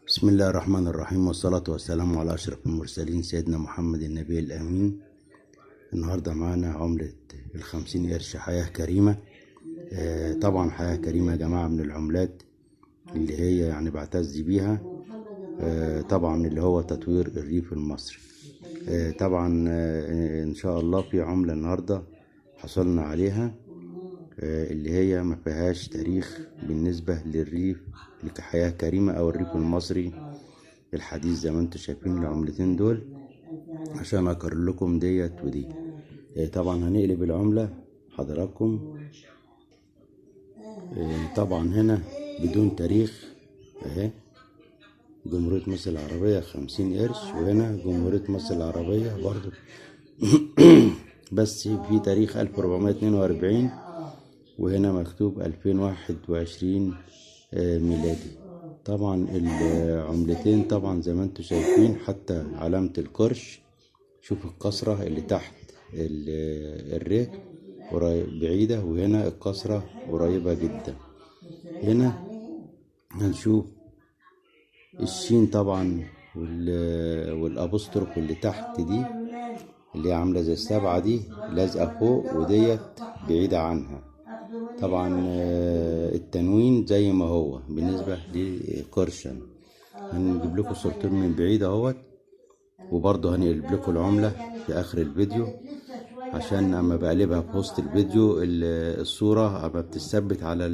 بسم الله الرحمن الرحيم، والصلاة والسلام على أشرف المرسلين سيدنا محمد النبي الأمين. النهاردة معانا عملة 50 قرش حياة كريمة. طبعا حياة كريمة يا جماعة من العملات اللي هي يعني بعتز بيها. طبعا اللي هو تطوير الريف المصري. طبعا إن شاء الله في عملة النهاردة حصلنا عليها، اللي هي ما فيهاش تاريخ بالنسبة للريف كحياة كريمة أو الريف المصري الحديث زي ما انتم شايفين العملتين دول، عشان أقرر لكم ديت ودي. طبعا هنقلب العملة حضراتكم. طبعا هنا بدون تاريخ اهي جمهورية مصر العربية 50 قرش، وهنا جمهورية مصر العربية برضو بس في تاريخ 1442، وهنا مكتوب 2021 ميلادي. طبعا العملتين طبعا زي ما انتم شايفين حتى علامة القرش، شوف الكسرة اللي تحت الر بعيدة، وهنا الكسرة قريبة جدا. هنا هنشوف الشين طبعا والابوستروف اللي تحت دي اللي هي عاملة زي السبعة دي لازقة فوق، وديت بعيدة عنها. طبعا التنوين زي ما هو بالنسبة لقرشا. هنجيب لكم صورتين من بعيد اهوت، وبرضه هنقلب لكم العملة في اخر الفيديو، عشان اما بقلبها في وسط الفيديو الصورة اما بتثبت على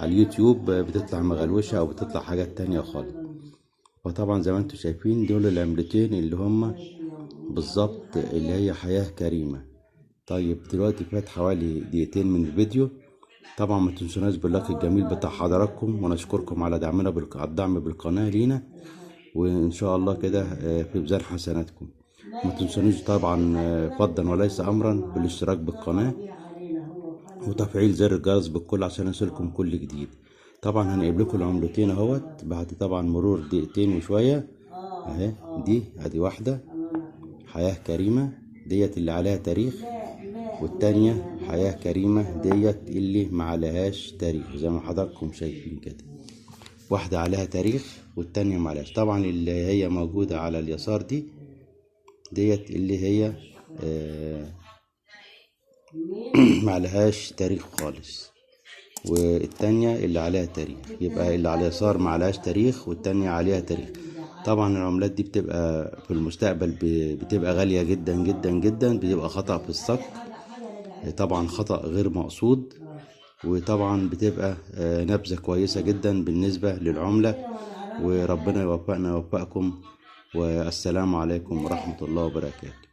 اليوتيوب بتطلع مغلوشة او بتطلع حاجات تانية خالص. وطبعا زي ما انتم شايفين دول العملتين اللي هما بالظبط اللي هي حياة كريمة. طيب دلوقتي فات حوالي دقيقتين من الفيديو. طبعا ما تنسوناش باللايك الجميل بتاع حضراتكم، ونشكركم على دعمنا الدعم بالقناة لينا، وان شاء الله كده في ميزان حسناتكم. ما تنسونوش طبعا فضلا وليس امرا بالاشتراك بالقناة وتفعيل زر الجرس بالكل عشان يصلكم كل جديد. طبعا هنقلب لكم العملتين اهوت بعد طبعا مرور دقيقتين وشوية اهي. دي ادي واحدة حياة كريمة ديت اللي عليها تاريخ، والتانية حياة كريمة ديت اللي معلهاش تاريخ زي ما حضراتكم شايفين كده. واحدة عليها تاريخ والتانية معلهاش. طبعا اللي هي موجودة على اليسار ديت اللي هي معلهاش تاريخ خالص، والتانية اللي عليها تاريخ. يبقى اللي على اليسار معلهاش تاريخ والتانية عليها تاريخ. طبعا العملات دي بتبقى في المستقبل بتبقى غالية جدا جدا جدا، بتبقى خطأ في الصك، طبعا خطأ غير مقصود، وطبعا بتبقى نبذة كويسة جدا بالنسبة للعملة. وربنا يوفقنا ويوفقكم، والسلام عليكم ورحمة الله وبركاته.